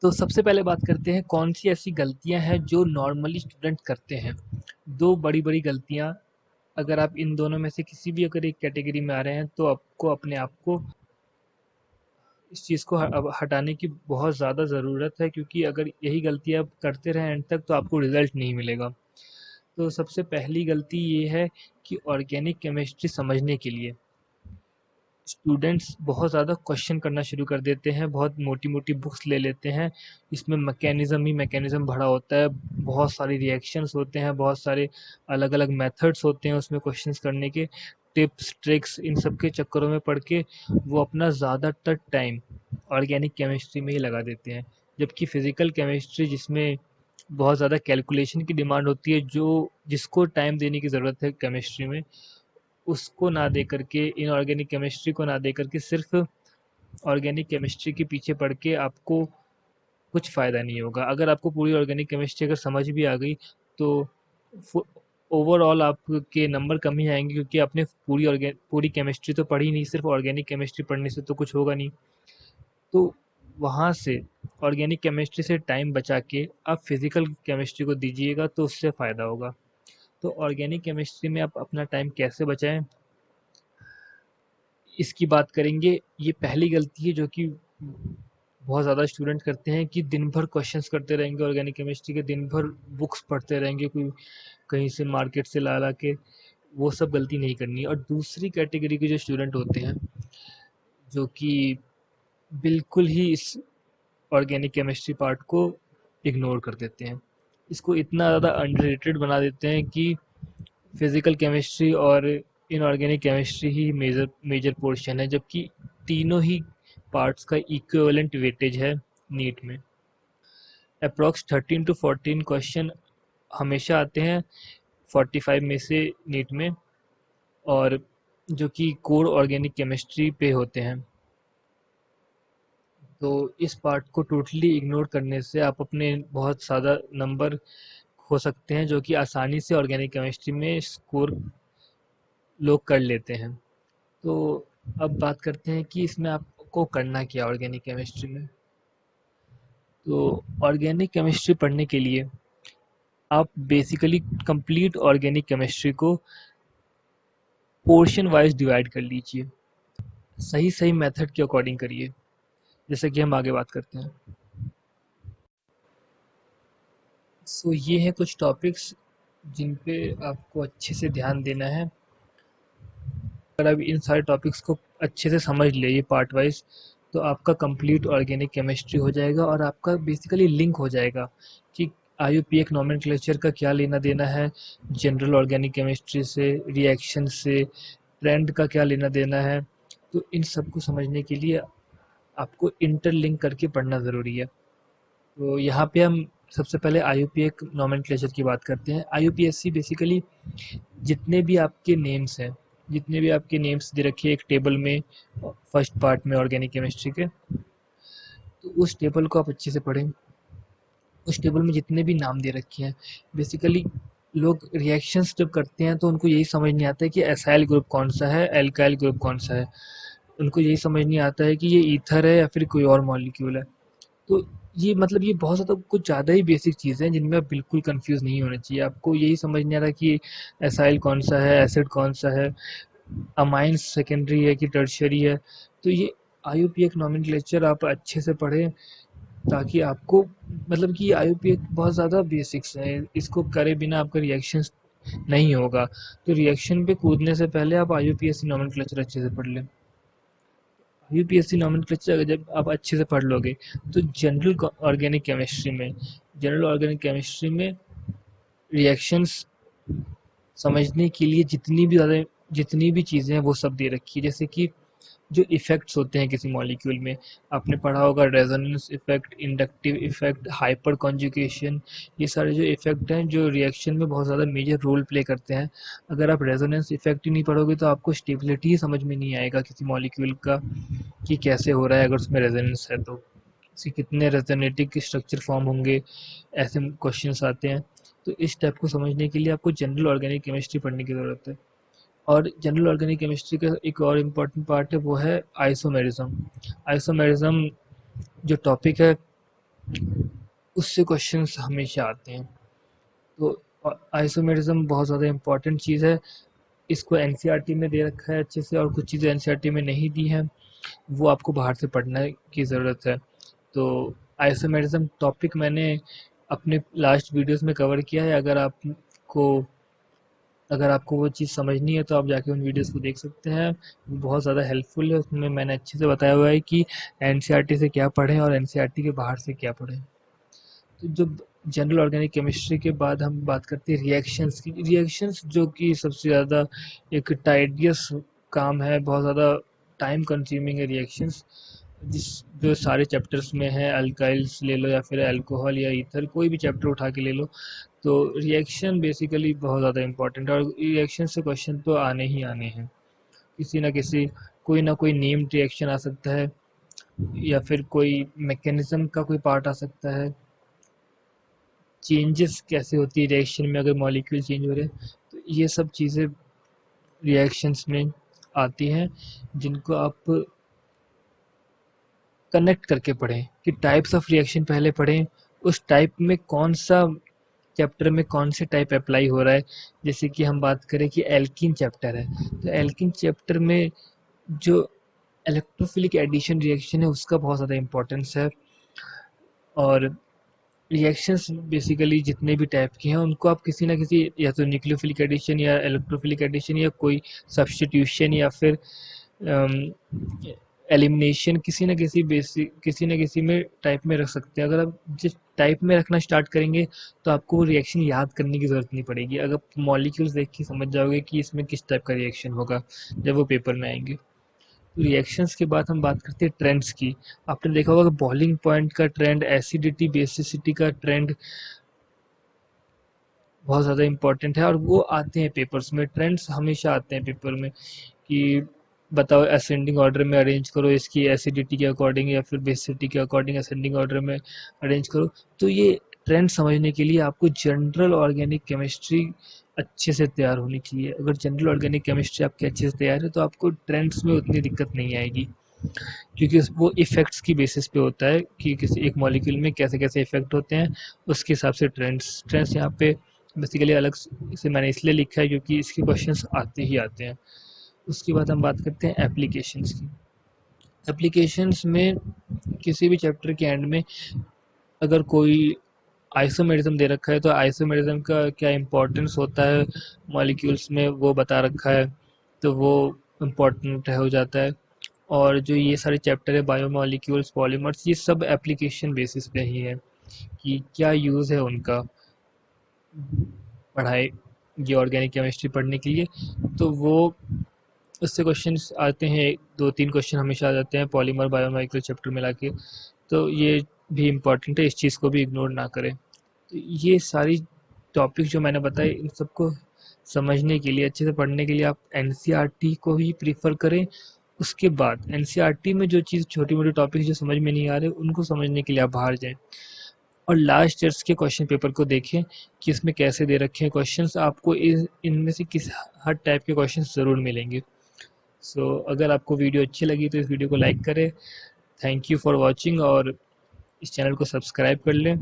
तो सबसे पहले बात करते हैं कौन सी ऐसी गलतियां हैं जो नॉर्मली स्टूडेंट करते हैं। दो बड़ी बड़ी गलतियां, अगर आप इन दोनों में से किसी भी अगर एक कैटेगरी में आ रहे हैं तो आपको अपने आप को इस चीज़ को अब हटाने की बहुत ज़्यादा ज़रूरत है, क्योंकि अगर यही गलती आप करते रहें एंड तक तो आपको रिजल्ट नहीं मिलेगा। तो सबसे पहली गलती ये है कि ऑर्गेनिक केमिस्ट्री समझने के लिए स्टूडेंट्स बहुत ज़्यादा क्वेश्चन करना शुरू कर देते हैं, बहुत मोटी मोटी बुक्स ले लेते हैं। इसमें मैकेनिज़्म ही मैकेनिज़्म भरा होता है, बहुत सारे रिएक्शंस होते हैं, बहुत सारे अलग अलग मेथड्स होते हैं उसमें क्वेश्चंस करने के। टिप्स ट्रिक्स इन सब के चक्करों में पड़ के वो अपना ज़्यादातर टाइम ऑर्गेनिक केमिस्ट्री में ही लगा देते हैं, जबकि फिज़िकल केमिस्ट्री जिसमें बहुत ज़्यादा कैलकुलेशन की डिमांड होती है, जो जिसको टाइम देने की ज़रूरत है केमिस्ट्री में, उसको ना दे करके, इनऑर्गेनिक केमिस्ट्री को ना दे करके सिर्फ ऑर्गेनिक केमिस्ट्री के पीछे पड़ के आपको कुछ फ़ायदा नहीं होगा। अगर आपको पूरी ऑर्गेनिक केमिस्ट्री अगर समझ भी आ गई तो ओवरऑल आपके नंबर कम ही आएंगे, क्योंकि आपने पूरी केमिस्ट्री तो पढ़ी नहीं, सिर्फ ऑर्गेनिक केमिस्ट्री पढ़ने से तो कुछ होगा नहीं। तो वहाँ से ऑर्गेनिक केमिस्ट्री से टाइम बचा के आप फिज़िकल केमिस्ट्री को दीजिएगा तो उससे फ़ायदा होगा। तो ऑर्गेनिक केमिस्ट्री में आप अपना टाइम कैसे बचाएं, इसकी बात करेंगे। ये पहली गलती है जो कि बहुत ज़्यादा स्टूडेंट करते हैं कि दिन भर क्वेश्चंस करते रहेंगे ऑर्गेनिक केमिस्ट्री के, दिन भर बुक्स पढ़ते रहेंगे कोई कहीं से मार्केट से ला ला के। वो सब गलती नहीं करनी है। और दूसरी कैटेगरी के जो स्टूडेंट होते हैं जो कि बिल्कुल ही इस ऑर्गेनिक केमिस्ट्री पार्ट को इग्नोर कर देते हैं, इसको इतना ज़्यादा अंडररेटेड बना देते हैं कि फिज़िकल केमिस्ट्री और इनऑर्गेनिक केमिस्ट्री ही मेजर मेजर पोर्शन है, जबकि तीनों ही पार्ट्स का इक्विवेलेंट वेटेज है नीट में। अप्रॉक्स 13 टू 14 क्वेश्चन हमेशा आते हैं 45 में से नीट में, और जो कि कोर ऑर्गेनिक केमिस्ट्री पे होते हैं। तो इस पार्ट को टोटली इग्नोर करने से आप अपने बहुत ज़्यादा नंबर खो सकते हैं, जो कि आसानी से ऑर्गेनिक केमिस्ट्री में स्कोर लोग कर लेते हैं। तो अब बात करते हैं कि इसमें आपको करना क्या ऑर्गेनिक केमिस्ट्री में। तो ऑर्गेनिक केमिस्ट्री पढ़ने के लिए आप बेसिकली कंप्लीट ऑर्गेनिक केमिस्ट्री को पोर्शन वाइज डिवाइड कर लीजिए, सही सही मेथड के अकॉर्डिंग करिए, जैसे कि हम आगे बात करते हैं। सो ये हैं कुछ टॉपिक्स जिन पे आपको अच्छे से ध्यान देना है। अगर आप इन सारे टॉपिक्स को अच्छे से समझ ले ये पार्ट वाइज, तो आपका कंप्लीट ऑर्गेनिक केमिस्ट्री हो जाएगा और आपका बेसिकली लिंक हो जाएगा कि IUPAC नॉमेनक्लेचर का क्या लेना देना है जनरल ऑर्गेनिक केमिस्ट्री से, रिएक्शन से, ट्रेंड का क्या लेना देना है। तो इन सब को समझने के लिए आपको इंटरलिंक करके पढ़ना ज़रूरी है। तो यहाँ पे हम सबसे पहले IUPAC नॉमेनक्लेचर की बात करते हैं। IUPAC बेसिकली जितने भी आपके नेम्स हैं, जितने भी आपके नेम्स दे रखे हैं एक टेबल में फर्स्ट पार्ट में ऑर्गेनिक केमिस्ट्री के, तो उस टेबल को आप अच्छे से पढ़ें। उस टेबल में जितने भी नाम दे रखे हैं, बेसिकली लोग रिएक्शंस जब करते हैं तो उनको यही समझ नहीं आता है कि एसाइल ग्रुप कौन सा है, एल्काइल ग्रुप कौन सा है। उनको यही समझ नहीं आता है कि ये ईथर है या फिर कोई और मॉलिक्यूल है। तो ये मतलब ये बहुत ज़्यादा कुछ ज़्यादा ही बेसिक चीज़ें हैं जिनमें आप बिल्कुल कंफ्यूज नहीं होना चाहिए। आपको यही समझ नहीं आ रहा कि एसाइल कौन सा है, एसिड कौन सा है, अमाइंस सेकेंडरी है कि टर्शियरी है। तो ये IUPAC नॉमेनक्लेचर आप अच्छे से पढ़ें, ताकि आपको मतलब कि IUPAC बहुत ज़्यादा बेसिक्स है, इसको करे बिना आपका रिएक्शन नहीं होगा। तो रिएक्शन पे कूदने से पहले आप IUPAC नॉमेनक्लेचर अच्छे से पढ़ लें। IUPAC नॉमेनक्लेचर जब आप अच्छे से पढ़ लोगे तो जनरल ऑर्गेनिक केमिस्ट्री में रिएक्शंस समझने के लिए जितनी भी चीज़ें हैं वो सब दे रखी है। जैसे कि जो इफ़ेक्ट्स होते हैं किसी मॉलिक्यूल में, आपने पढ़ा होगा resonance effect, inductive effect, hyper conjugation. ये सारे जो इफ़ेक्ट हैं जो रिएक्शन में बहुत ज़्यादा मेजर रोल प्ले करते हैं। अगर आप रेजोनेंस इफ़ेक्ट ही नहीं पढ़ोगे तो आपको स्टेबिलिटी ही समझ में नहीं आएगा किसी मॉलिक्यूल का कि कैसे हो रहा है अगर उसमें रेजोनेंस है तो, इसके कितने रेजोनेटिक स्ट्रक्चर फॉर्म होंगे, ऐसे क्वेश्चंस आते हैं। तो इस टाइप को समझने के लिए आपको जनरल ऑर्गेनिक केमिस्ट्री पढ़ने की ज़रूरत है। और जनरल ऑर्गेनिक केमिस्ट्री का एक और इम्पॉर्टेंट पार्ट है, वो है आइसोमेरिज्म। आइसोमेरिज्म जो टॉपिक है उससे क्वेश्चंस हमेशा आते हैं। तो आइसोमेरिज्म बहुत ज़्यादा इम्पॉर्टेंट चीज़ है। इसको एनसीईआरटी में दे रखा है अच्छे से, और कुछ चीज़ें एनसीईआरटी में नहीं दी हैं, वो आपको बाहर से पढ़ने की ज़रूरत है। तो आइसोमेरिज्म टॉपिक मैंने अपने लास्ट वीडियोस में कवर किया है। अगर आपको वो चीज़ समझनी है तो आप जाके उन वीडियोस को देख सकते हैं। बहुत ज़्यादा हेल्पफुल है, उसमें मैंने अच्छे से बताया हुआ है कि एनसीईआरटी से क्या पढ़ें और एनसीईआरटी के बाहर से क्या पढ़ें। तो जब जनरल ऑर्गेनिक केमिस्ट्री के बाद हम बात करते हैं रिएक्शंस की। रिएक्शंस जो कि सबसे ज़्यादा एक टाइडियस काम है, बहुत ज़्यादा टाइम कंज्यूमिंग है रिएक्शंस, जिस जो सारे चैप्टर्स में है। अल्काइल्स ले लो या फिर अल्कोहल या ईथर, कोई भी चैप्टर उठा के ले लो, तो रिएक्शन बेसिकली बहुत ज़्यादा इंपॉर्टेंट है, और रिएक्शन से क्वेश्चन तो आने ही आने हैं। किसी ना किसी, कोई ना कोई नेम्ड रिएक्शन आ सकता है, या फिर कोई मैकेनिज्म का कोई पार्ट आ सकता है। चेंजेस कैसे होती है रिएक्शन में, अगर मॉलिक्यूल चेंज हो रहे हैं, तो ये सब चीज़ें रिएक्शंस में आती हैं, जिनको आप कनेक्ट करके पढ़ें कि टाइप्स ऑफ रिएक्शन पहले पढ़ें, उस टाइप में कौन सा चैप्टर में कौन से टाइप अप्लाई हो रहा है। जैसे कि हम बात करें कि एल्कीन चैप्टर है, तो एल्कीन चैप्टर में जो इलेक्ट्रोफिलिक एडिशन रिएक्शन है उसका बहुत ज़्यादा इंपॉर्टेंस है। और रिएक्शंस बेसिकली जितने भी टाइप के हैं उनको आप किसी ना किसी, या तो न्यूक्लियोफिलिक एडिशन या इलेक्ट्रोफिलिक एडिशन या कोई सब्स्टिट्यूशन या फिर एलिमिनेशन, किसी न किसी में टाइप में रख सकते हैं। अगर आप जिस टाइप में रखना स्टार्ट करेंगे तो आपको वो रिएक्शन याद करने की ज़रूरत नहीं पड़ेगी। अगर मॉलिक्यूल्स देख के समझ जाओगे कि इसमें किस टाइप का रिएक्शन होगा जब वो पेपर में आएंगे। तो रिएक्शंस के बाद हम बात करते हैं ट्रेंड्स की। आपने देखा होगा कि बॉइलिंग पॉइंट का ट्रेंड, एसिडिटी बेसिसिटी का ट्रेंड बहुत ज़्यादा इंपॉर्टेंट है, और वो आते हैं पेपर्स में। ट्रेंड्स हमेशा आते हैं पेपर में कि बताओ असेंडिंग ऑर्डर में अरेंज करो इसकी एसिडिटी के अकॉर्डिंग, या फिर बेसिसिटी के अकॉर्डिंग असेंडिंग ऑर्डर में अरेंज करो। तो ये ट्रेंड समझने के लिए आपको जनरल ऑर्गेनिक केमिस्ट्री अच्छे से तैयार होनी चाहिए। अगर जनरल ऑर्गेनिक केमिस्ट्री आपकी अच्छे से तैयार है तो आपको ट्रेंड्स में उतनी दिक्कत नहीं आएगी, क्योंकि वो इफ़ेक्ट्स की बेसिस पे होता है कि किसी एक मॉलिक्यूल में कैसे कैसे इफ़ेक्ट होते हैं, उसके हिसाब से ट्रेंड्स यहाँ पे बेसिकली अलग से मैंने इसलिए लिखा है क्योंकि इसके क्वेश्चंस आते ही आते हैं। उसके बाद हम बात करते हैं एप्लीकेशंस की। एप्लीकेशंस में किसी भी चैप्टर के एंड में अगर कोई आइसोमेरिज्म दे रखा है तो आइसोमेरिज्म का क्या इंपॉर्टेंस होता है मॉलिक्यूल्स में वो बता रखा है, तो वो इम्पोर्टेंट है हो जाता है। और जो ये सारे चैप्टर है बायोमॉलिक्यूल्स, पॉलीमर्स, ये सब एप्लीकेशन बेसिस पे ही है कि क्या यूज़ है उनका पढ़ाई, ये ऑर्गेनिक केमिस्ट्री पढ़ने के लिए। तो वो उससे क्वेश्चंस आते हैं, 2-3 क्वेश्चन हमेशा आ जाते हैं पॉलीमर बायोमॉलिक्यूल चैप्टर मिला के। तो ये भी इम्पॉर्टेंट है, इस चीज़ को भी इग्नोर ना करें। तो ये सारी टॉपिक जो मैंने बताए, इन सबको समझने के लिए, अच्छे से पढ़ने के लिए आप एनसीईआरटी को ही प्रीफर करें। उसके बाद एनसीईआरटी में जो चीज़ छोटी मोटी टॉपिक जो समझ में नहीं आ रहे उनको समझने के लिए आप बाहर जाएं, और लास्ट ईयर्स के क्वेश्चन पेपर को देखें कि इसमें कैसे दे रखे हैं क्वेश्चंस। आपको इनमें से किस हर टाइप के क्वेश्चन ज़रूर मिलेंगे। अगर आपको वीडियो अच्छी लगी तो इस वीडियो को लाइक करें। थैंक यू फॉर वॉचिंग, और इस चैनल को सब्सक्राइब कर लें।